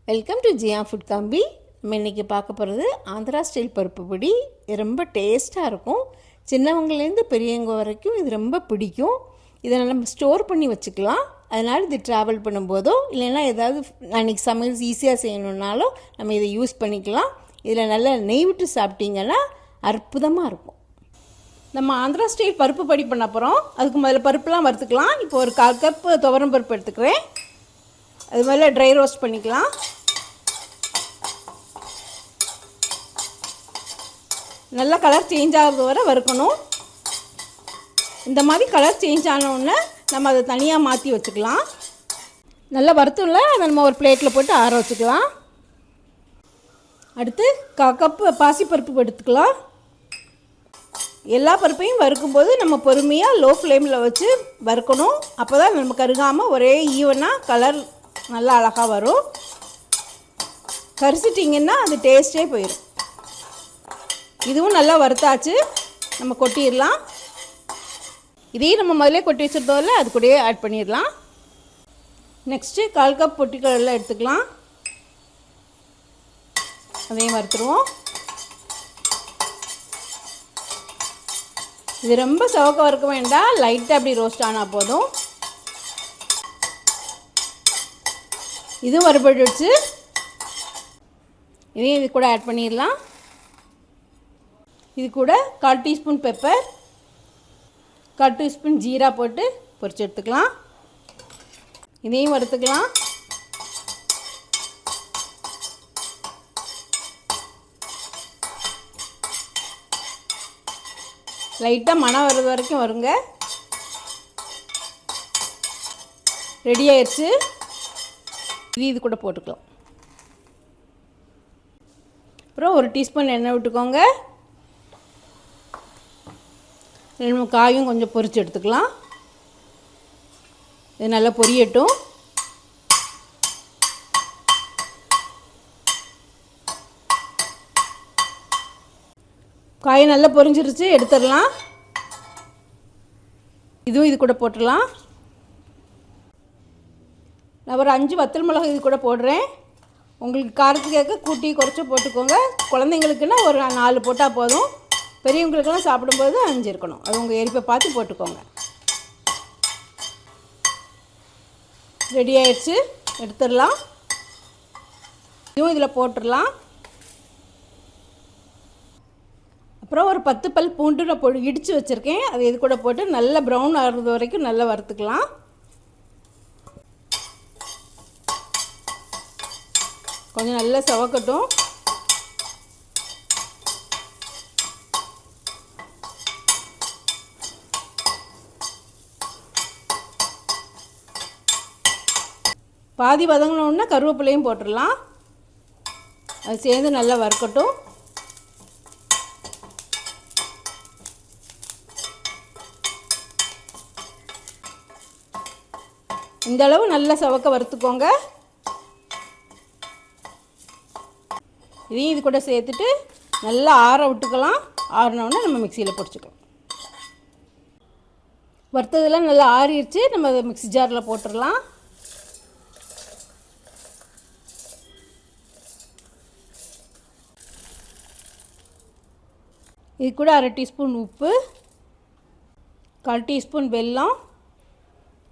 Welcome to Jiya food காம்பி. நம்ம இன்றைக்கி பார்க்க போகிறது ஆந்திரா ஸ்டைல் பருப்பு பொடி. இது ரொம்ப டேஸ்ட்டாக இருக்கும். சின்னவங்கலேருந்து பெரியவங்க வரைக்கும் இது ரொம்ப பிடிக்கும். இதை நம்ம ஸ்டோர் பண்ணி வச்சுக்கலாம். அதனால் இது ட்ராவல் பண்ணும்போதோ இல்லைன்னா ஏதாவது அன்றைக்கி சமையல் ஈஸியாக செய்யணுன்னாலும் நம்ம இதை யூஸ் பண்ணிக்கலாம். இதில் நல்லா நெய் விட்டு சாப்பிட்டிங்கன்னா அற்புதமாக இருக்கும். நம்ம ஆந்திரா ஸ்டைல் பருப்பு பொடி பண்ண போகிறோம். அதுக்கு முதல்ல பருப்புலாம் வறுத்துக்கலாம். இப்போ ஒரு 1/4 கப் துவரம் பருப்பு எடுத்துக்கிறேன். அது மேலே ட்ரை ரோஸ்ட் பண்ணிக்கலாம். நல்லா கலர் சேஞ்ச் ஆகிறது வரை வறுக்கணும். இந்த மாதிரி கலர் சேஞ்ச் ஆனவுடனே நம்ம அதை தனியாக மாற்றி வச்சுக்கலாம். நல்லா வறுத்துள்ள அதை நம்ம ஒரு பிளேட்டில் போட்டு ஆற வச்சுக்கலாம். அடுத்து 1/4 கப் பாசிப்பருப்பு எடுத்துக்கலாம். எல்லா பருப்பையும் வறுக்கும்போது நம்ம பொறுமையாக லோ ஃப்ளேமில் வச்சு வறுக்கணும். அப்போ தான் நம்ம கருகாமல் ஒரே ஈவனாக கலர் நல்லா அழகாக வரும். கரிசிட்டிங்கன்னா அது டேஸ்ட்டே போயிடும். இதுவும் நல்லா வறுத்தாச்சு. நம்ம கொட்டிடலாம். இதையும் நம்ம முதலே கொட்டி வச்சுருந்தோம்ல, அது கூடயே ஆட் பண்ணிடலாம். நெக்ஸ்ட்டு 1/4 கப் பொட்டுக்கடலை எடுத்துக்கலாம். அதையும் வறுத்துருவோம். இது ரொம்ப சவக்க வறுக்க வேண்டாம், லைட்டாக அப்படி ரோஸ்ட் ஆனால் போதும். இதுவும் வறுபட்டுச்சு. இதையும் இது கூட ஆட் பண்ணிடலாம். இது கூட 1/4 டீஸ்பூன் பெப்பர், 1/4 டீஸ்பூன் ஜீரா போட்டு பொரிச்சு எடுத்துக்கலாம். இதையும் வறுத்துக்கலாம். லைட்டாக மணம் வர்றது வரைக்கும் வருங்க. ரெடி ஆயிடுச்சு. இது கூட போட்டுக்கலாம். அப்புறம் 1 டீஸ்பூன் எண்ணெய் விட்டுக்கோங்க. 2 காயும் கொஞ்சம் பொரிச்சு எடுத்துக்கலாம். இது நல்லா பொரியட்டும். காய் நல்லா பொரிஞ்சிருச்சு, எடுத்துடலாம். இதுவும் இது கூட போட்டுடலாம். நான் ஒரு 5 வத்தல் மிளகாய் இது கூட போடுறேன். உங்களுக்கு காரத்துக்கு ஏற்க கூட்டி குறைச்சி போட்டுக்கோங்க. குழந்தைங்களுக்குன்னா ஒரு 4 போட்டால் போதும். பெரியவங்களுக்கெல்லாம் சாப்பிடும்போது 5 இருக்கணும். அது உங்கள் எரிப்பை பார்த்து போட்டுக்கோங்க. ரெடி ஆயிடுச்சு, எடுத்துடலாம். இதுவும் இதில் போட்டுடலாம். அப்புறம் ஒரு 10 பல் பூண்டு நான் இடித்து வச்சுருக்கேன். அதை இது கூட போட்டு நல்லா ப்ரௌன் ஆகிறது வரைக்கும் நல்லா வறுத்துக்கலாம். கொஞ்சம் நல்லா சவக்கட்டும். பாதி வதங்கினோன்னா கருவேப்பிலையும் போட்டுடலாம். அது சேர்ந்து நல்லா வறுக்கட்டும். இந்த அளவு நல்லா சவக்க வறுத்துக்கோங்க. இதையும் இது கூட சேர்த்துட்டு நல்லா ஆற விட்டுக்கலாம். ஆறினோடனே நம்ம மிக்சியில் பொடிச்சுக்கலாம். வறுத்ததெல்லாம் நல்லா ஆறிடுச்சு. நம்ம அதை மிக்ஸி ஜாரில் போட்டுடலாம். இது கூட 1/2 டீஸ்பூன் உப்பு, 1/4 டீஸ்பூன் வெல்லம்.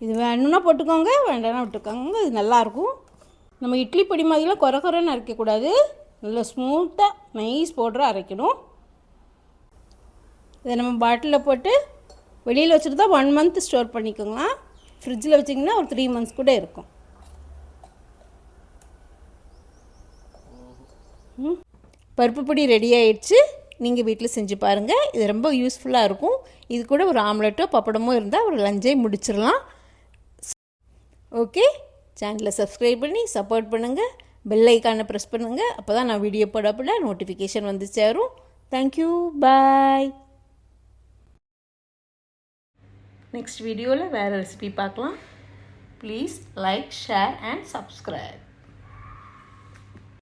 இது வேணும்னா போட்டுக்கோங்க, வேண்டாம்னா விட்டுக்கோங்க. இது நல்லாயிருக்கும். நம்ம இட்லி பொடி மாதிரிலாம் குறைன்னு அரைக்கக்கூடாது. நல்லா ஸ்மூத்தாக நைஸ் பவுடராக அரைக்கணும். இதை நம்ம பாட்டிலில் போட்டு வெளியில் வச்சுருந்தா 1 மந்த் ஸ்டோர் பண்ணிக்கோங்க. ஃப்ரிட்ஜில் வச்சிங்கன்னா ஒரு 3 மந்த்ஸ் கூட இருக்கும். பருப்பு பொடி ரெடி ஆயிடுச்சு. நீங்கள் வீட்டில் செஞ்சு பாருங்கள். இது ரொம்ப யூஸ்ஃபுல்லாக இருக்கும். இது கூட ஒரு ஆம்லெட்டோ பப்படமோ இருந்தால் ஒரு லஞ்சே முடிச்சிடலாம். ஓகே, சேனலை சப்ஸ்கிரைப் பண்ணி சப்போர்ட் பண்ணுங்கள். பெல் ஐக்கானை ப்ரெஸ் பண்ணுங்கள். அப்போ தான் நான் வீடியோ போடப்பட நோட்டிஃபிகேஷன் வந்து சேரும். தேங்க்யூ, பாய். நெக்ஸ்ட் வீடியோவில் வேறு ரெசிபி பார்க்கலாம். Please like, share and subscribe.